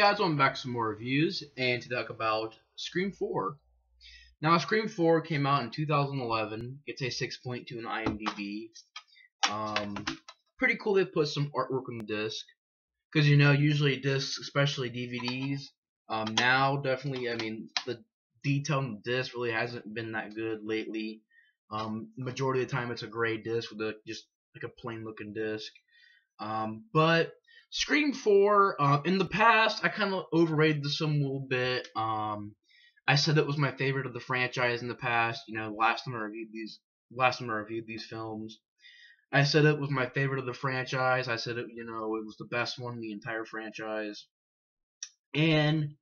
guys, welcome back to some more reviews and to talk about Scream 4. Now, Scream 4 came out in 2011. It's a 6.2 on IMDb. Pretty cool they put some artwork on the disc. Because, usually discs, especially DVDs, now definitely, the detail on the disc really hasn't been that good lately. Majority of the time it's a gray disc with just like a plain looking disc. But Scream 4, in the past, I kind of overrated this one a little bit. I said it was my favorite of the franchise in the past. Last time I reviewed these films, I said it was my favorite of the franchise. I said it was the best one in the entire franchise. And,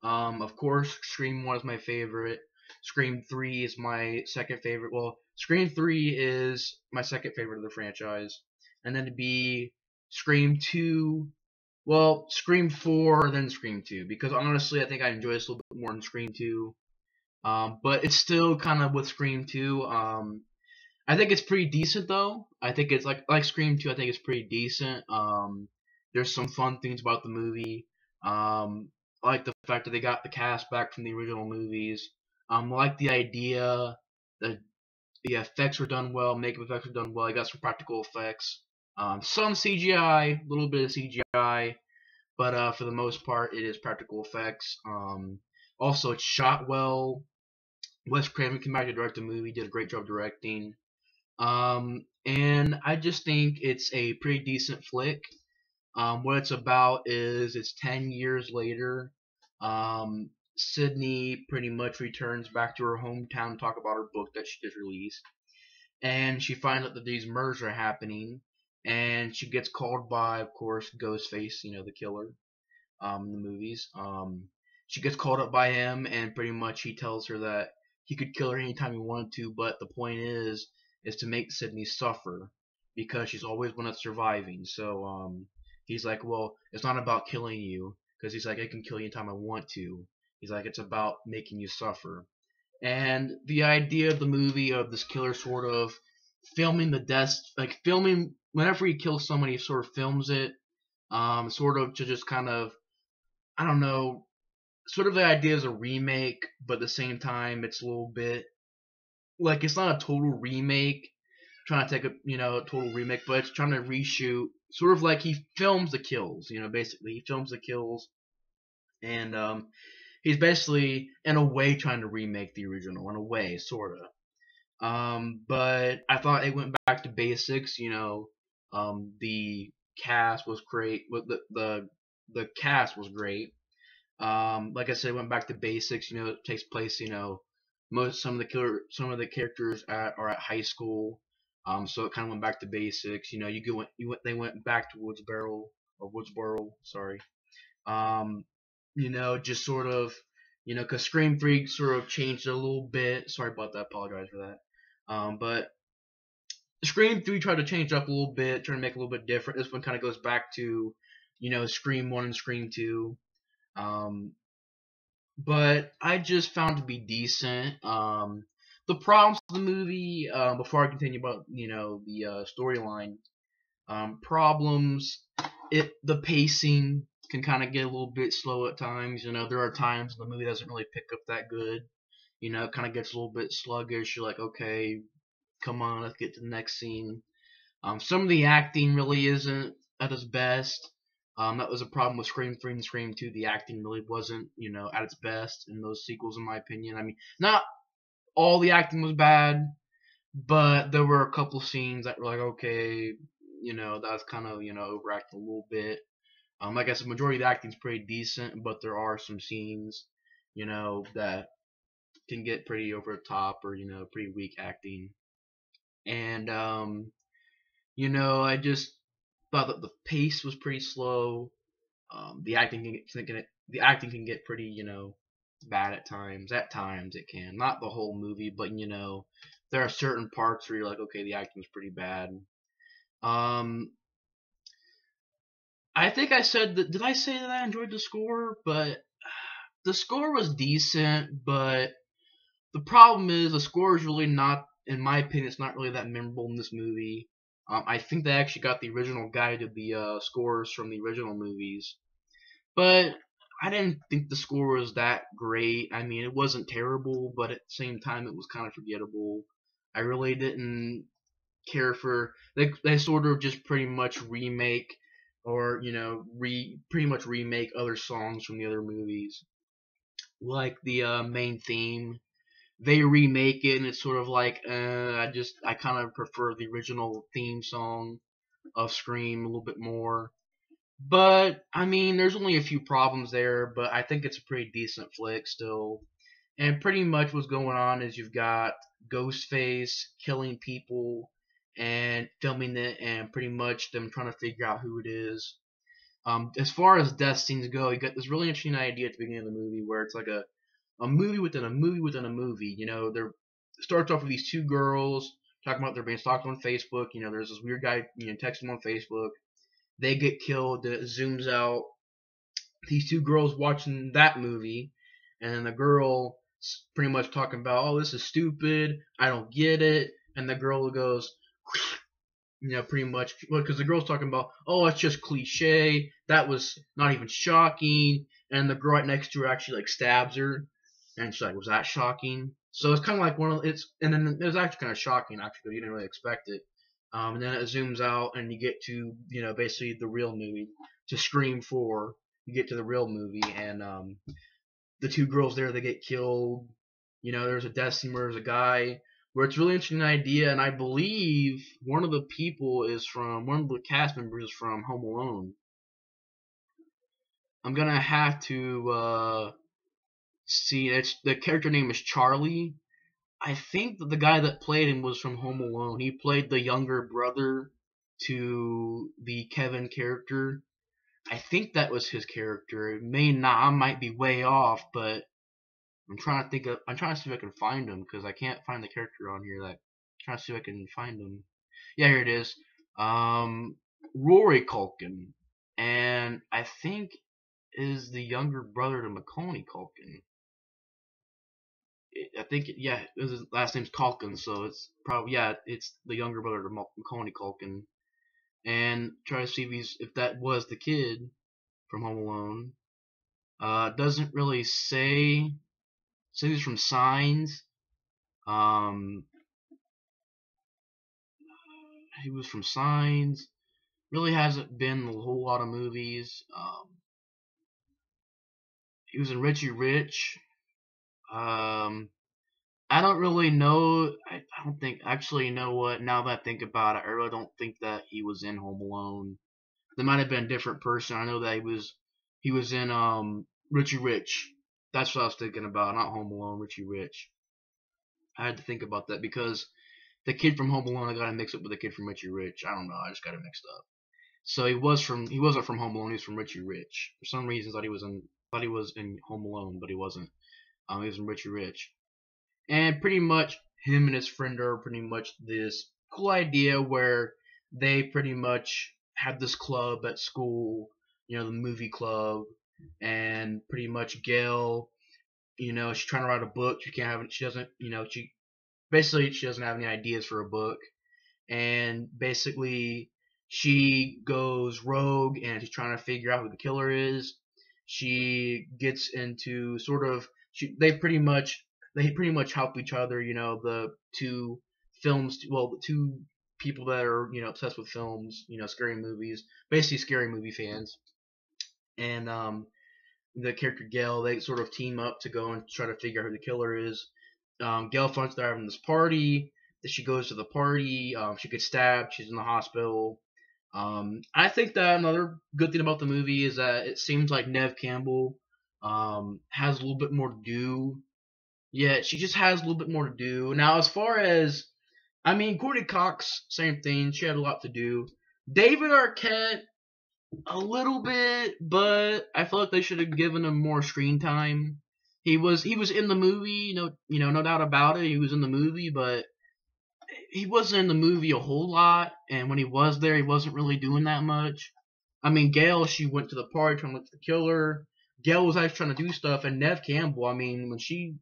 of course, Scream 1 is my favorite. Scream 3 is my second favorite. Well, Scream 3 is my second favorite of the franchise. And then to be Scream 2, well, Scream 4, then Scream 2. Because honestly, I think I enjoy this a little bit more than Scream 2. But it's still kind of with Scream 2. I think it's pretty decent, though. I think it's like Scream 2, I think it's pretty decent. There's some fun things about the movie. I like the fact that they got the cast back from the original movies. I like the idea that the effects were done well, makeup effects were done well. I got some practical effects. Some CGI, a little bit of CGI, but for the most part, it is practical effects. Also, it's shot well. Wes Craven came back to direct the movie, did a great job directing. And I just think it's a pretty decent flick. What it's about is it's 10 years later. Sydney pretty much returns back to her hometown to talk about her book that she just released. And she finds out that these murders are happening. And she gets called by, of course, Ghostface, the killer, in the movies. She gets called up by him, and pretty much he tells her that he could kill her anytime he wanted to, but the point is to make Sydney suffer, because she's always one that's surviving. So, he's like, well, it's not about killing you, because he's like, I can kill you anytime I want to. He's like, it's about making you suffer. And the idea of the movie of this killer sort of filming the deaths, like filming whenever he kills somebody, he sort of films it, sort of to just kind of, I don't know, sort of the idea is a remake, but at the same time it's a little bit like it's not a total remake, trying to take a total remake, but it's trying to reshoot, sort of like he films the kills, basically he films the kills, and he's basically in a way trying to remake the original, in a way, sorta. But I thought it went back to basics. The cast was great. The cast was great. Like I said, it went back to basics. It takes place. Some of the characters are at high school. So it kind of went back to basics. They went back to Woodsboro. Sorry. Just sort of. Because Scream 3 sort of changed it a little bit. Sorry about that. Apologize for that. But Scream 3 tried to change it up a little bit, trying to make it a little bit different. This one kind of goes back to, Scream 1 and Scream 2. But I just found it to be decent. The problems with the movie, before I continue about, the storyline, problems, the pacing can kind of get a little bit slow at times. There are times the movie doesn't really pick up that good. It kind of gets a little bit sluggish. You're like, okay, come on, let's get to the next scene. Some of the acting really isn't at its best. That was a problem with Scream 3 and Scream 2. The acting really wasn't, at its best in those sequels, in my opinion. Not all the acting was bad, but there were a couple scenes that were like, okay, that was kind of, overacted a little bit. Like I said, majority of the acting's pretty decent, but there are some scenes, that can get pretty over the top, or pretty weak acting. And I just thought that the pace was pretty slow. The acting can get pretty bad at times. At times it can, not the whole movie, but there are certain parts where you're like, okay, the acting was pretty bad. I think I said that. Did I say that I enjoyed the score? But the score was decent, but the problem is the score is really not, in my opinion, it's not really that memorable in this movie. I think they actually got the original guy to the scores from the original movies. But I didn't think the score was that great. I mean, it wasn't terrible, but at the same time, it was kind of forgettable. I really didn't care for they sort of just pretty much remake or pretty much remake other songs from the other movies, like the main theme. They remake it, and it's sort of like I kind of prefer the original theme song of Scream a little bit more. But I mean, there's only a few problems there, but I think it's a pretty decent flick still. And pretty much what's going on is you've got Ghostface killing people and filming it, and pretty much them trying to figure out who it is. As far as death scenes go, you got this really interesting idea at the beginning of the movie where it's like a movie within a movie within a movie. It starts off with these two girls talking about they're being stalked on Facebook. There's this weird guy, texting them on Facebook. They get killed. Then it zooms out. These two girls watching that movie, and then the girl pretty much talking about, oh, this is stupid. I don't get it. And the girl goes, pretty much, because the girl's talking about, oh, it's just cliche. That was not even shocking. And the girl right next to her actually like stabs her, and she's like, was that shocking? So it's kind of like and then it was actually kind of shocking actually, because you didn't really expect it. And then it zooms out, and you get to basically the real movie, to Scream 4. You get to the real movie, and the two girls there, they get killed. There's a death scene where there's a guy where it's a really interesting idea, and I believe one of the cast members is from Home Alone. I'm gonna have to see. The character name is Charlie. I think that the guy that played him was from Home Alone. He played the younger brother to the Kevin character. I think that was his character. It may not. I might be way off, but I'm trying to see if I can find him, because I can't find the character on here. I'm trying to see if I can find him. Yeah, here it is. Rory Culkin, and I think is the younger brother to Macaulay Culkin. I think, yeah, his last name's Culkin, so it's probably, yeah, it's the younger brother to Macaulay Culkin. And try to see if that was the kid from Home Alone. Doesn't really say. Says he's from Signs. He was from Signs. Really hasn't been in a whole lot of movies. He was in Richie Rich. I don't really know. I don't think. Actually, you know what? Now that I think about it, I really don't think that he was in Home Alone. There might have been a different person. I know that he was in Richie Rich. That's what I was thinking about. Not Home Alone, Richie Rich. I had to think about that because the kid from Home Alone, I got to mix up with the kid from Richie Rich. I don't know. I just got it mixed up. So he wasn't from Home Alone. He was from Richie Rich. For some reason, thought he was in Home Alone, but he wasn't. He was in Richie Rich. And pretty much him and his friend are pretty much this cool idea where they pretty much have this club at school, the movie club, and pretty much Gail, she's trying to write a book. She doesn't, she doesn't have any ideas for a book, and basically she goes rogue and she's trying to figure out who the killer is. She gets into they pretty much help each other. The two the two people that are obsessed with films, scary movies, basically scary movie fans, and the character Gail, they sort of team up to go and try to figure out who the killer is. Gail finds they're having this party. That she goes to the party. She gets stabbed. She's in the hospital. I think that another good thing about the movie is that it seems like Neve Campbell has a little bit more to do. Yeah, she just has a little bit more to do. Now, as far as, I mean, Courtney Cox, same thing. She had a lot to do. David Arquette, a little bit, but I feel like they should have given him more screen time. He was in the movie, no doubt about it. He was in the movie, but he wasn't in the movie a whole lot. And when he was there, he wasn't really doing that much. I mean, Gail, she went to the party trying to look for the killer. Gail was actually trying to do stuff, and Neve Campbell, I mean, when she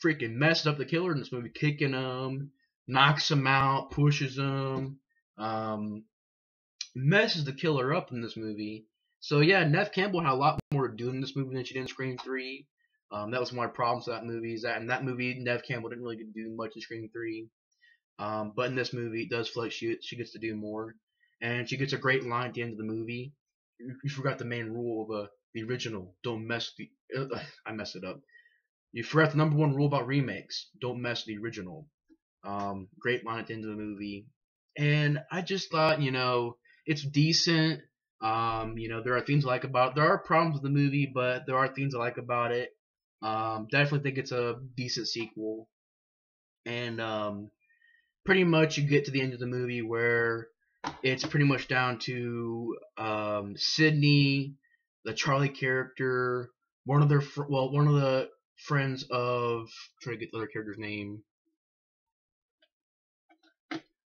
freaking messed up the killer in this movie, kicking him, knocks him out, pushes him, messes the killer up in this movie. So yeah, Nev Campbell had a lot more to do in this movie than she did in Scream 3. That was one of my problems with that movie. Is that in that movie, Nev Campbell didn't really do much in Scream 3. But in this movie, it does feel like she gets to do more, and she gets a great line at the end of the movie. You forgot the main rule of the original. Don't mess the. I messed it up. You forgot the number one rule about remakes. Don't mess the original. Great line at the end of the movie, and I just thought, it's decent. There are things I like about it. There are problems with the movie, but there are things I like about it. Definitely think it's a decent sequel, and pretty much you get to the end of the movie where it's pretty much down to Sydney, the Charlie character, one of the friends of, I'm trying to get the other character's name.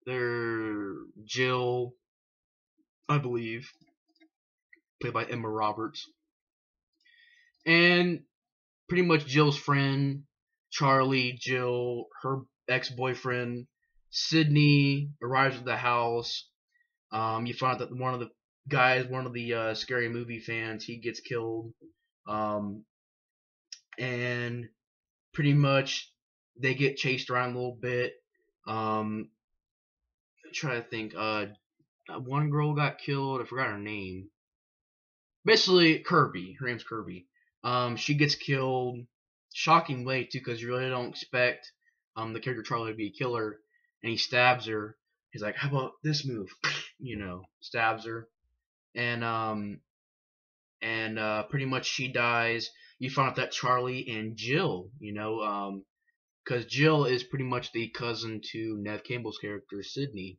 They're Jill, I believe, played by Emma Roberts, and pretty much Jill's friend, Charlie, Jill, her ex-boyfriend, Sydney arrives at the house. You find out that one of the guys, one of the scary movie fans, he gets killed. And pretty much they get chased around a little bit. I'm trying to think. One girl got killed. I forgot her name. Basically, Kirby. Her name's Kirby. She gets killed. Shocking way too, because you really don't expect the character Charlie to be a killer, and he stabs her. He's like, "How about this move?" Stabs her, and pretty much she dies. You find out that Charlie and Jill, because Jill is pretty much the cousin to Nev Campbell's character Sydney,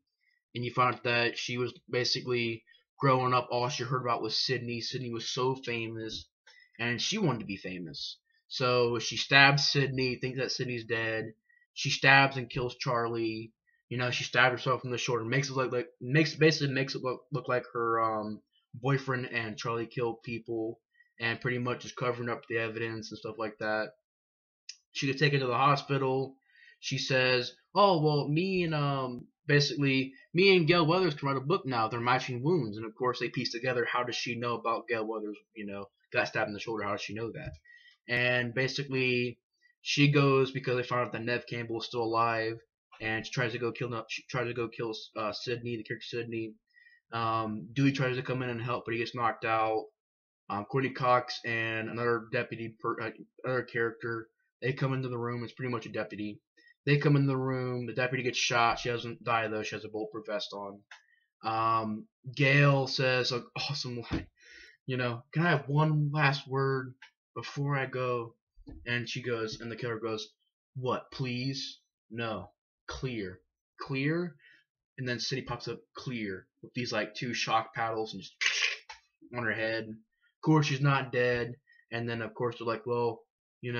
and you find out that she was basically growing up. All she heard about was Sydney. Sydney was so famous, and she wanted to be famous. So she stabs Sydney, thinks that Sydney's dead. She stabs and kills Charlie. She stabbed herself in the shoulder. Makes it makes it look like her boyfriend and Charlie killed people, and pretty much is covering up the evidence and stuff like that. She gets taken to the hospital. She says, "Oh well, me and Gail Weathers can write a book now. They're matching wounds." And of course, they piece together, how does she know about Gail Weathers? Got stabbed in the shoulder. How does she know that? And basically, she goes because they found out that Nev Campbell is still alive, and she tries to go kill. She tries to go kill Sydney, the character Sydney. Dewey tries to come in and help, but he gets knocked out. Courtney Cox and another other character, they come into the room. It's pretty much a deputy. They come in the room. The deputy gets shot. She doesn't die though. She has a bulletproof vest on. Gail says an awesome line. Can I have one last word before I go? And she goes, and the killer goes, "What, please? No. Clear. Clear?" And then City pops up clear with these like two shock paddles and just on her head. Of course, she's not dead. And then, of course, they're like, well,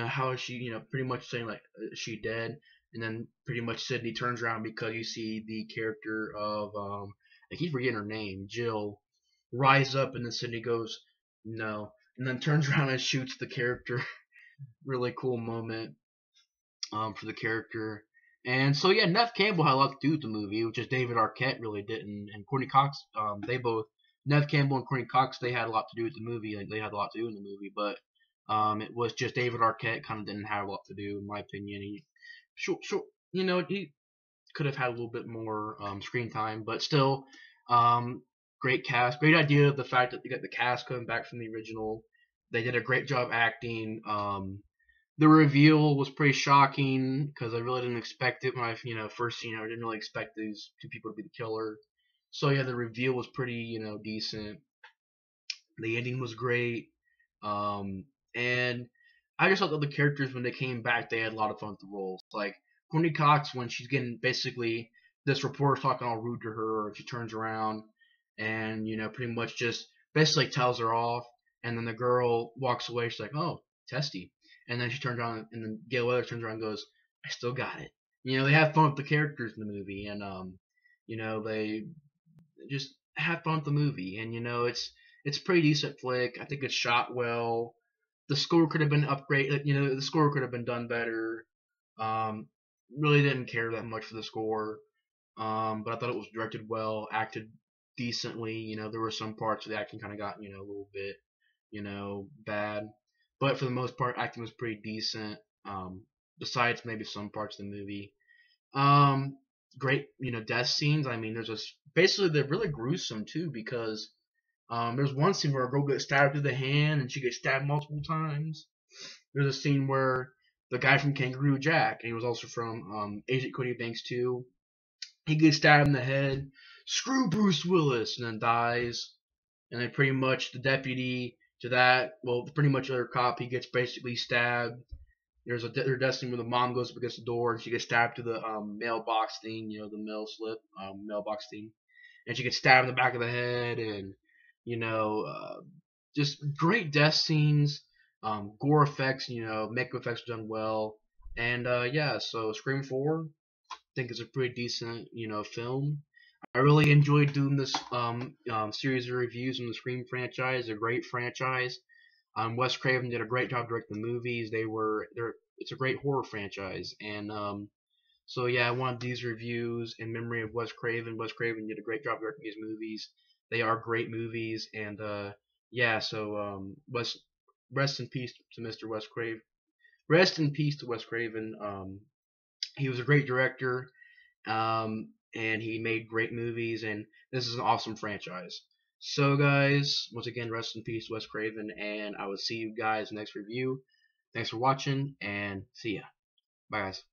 how is she, pretty much saying, like, is she dead? And then pretty much Sydney turns around because you see the character of, I keep forgetting her name, Jill, rise up, and then Sydney goes, no. And then turns around and shoots the character. Really cool moment for the character. And so, yeah, Nev Campbell had a lot to do with the movie, which is David Arquette really didn't. And Courtney Cox, Nev Campbell and Courtney Cox, they had a lot to do with the movie. Like, they had a lot to do in the movie, but it was just David Arquette kind of didn't have a lot to do, in my opinion. He could have had a little bit more screen time, but still, great cast. Great idea of the fact that you got the cast coming back from the original. They did a great job acting. The reveal was pretty shocking because I really didn't expect it when I first seen it. I didn't really expect these two people to be the killer. So yeah, the reveal was pretty decent. The ending was great, and I just thought that the characters when they came back they had a lot of fun with the roles. Like Courtney Cox when she's getting basically this reporter's talking all rude to her, she turns around and pretty much just basically tells her off, and then the girl walks away. She's like, "Oh, testy." And then she turns around, and then Gail Weathers turns around and goes, "I still got it." They have fun with the characters in the movie, and they just have fun with the movie, and it's a pretty decent flick. I think it's shot well. The score could have been upgraded. The score could have been done better. Really didn't care that much for the score, but I thought it was directed well, acted decently. There were some parts where the acting kind of got a little bit bad, but for the most part, acting was pretty decent. Besides maybe some parts of the movie. Um, Great death scenes. I mean, basically they're really gruesome too because there's one scene where a girl gets stabbed through the hand and she gets stabbed multiple times. There's a scene where the guy from Kangaroo Jack, and he was also from Agent Cody Banks 2, he gets stabbed in the head. Screw Bruce Willis, and then dies. And then pretty much the deputy to that, well, pretty much other cop, he gets basically stabbed. There's a death scene where the mom goes up against the door and she gets stabbed to the mailbox thing, the mail slip mailbox thing, and she gets stabbed in the back of the head, and you know, uh, just great death scenes, gore effects, makeup effects were done well, and yeah, so Scream 4, I think it's a pretty decent, film. I really enjoyed doing this series of reviews on the Scream franchise. A great franchise. Wes Craven did a great job directing the movies. It's a great horror franchise, and so yeah, I wanted these reviews in memory of Wes Craven. Wes Craven did a great job directing these movies. They are great movies, and yeah, so rest in peace to Mr. Wes Craven. Rest in peace to Wes Craven. He was a great director, and he made great movies, and this is an awesome franchise. So, guys, once again, rest in peace, Wes Craven, and I will see you guys next review. Thanks for watching, and see ya. Bye, guys.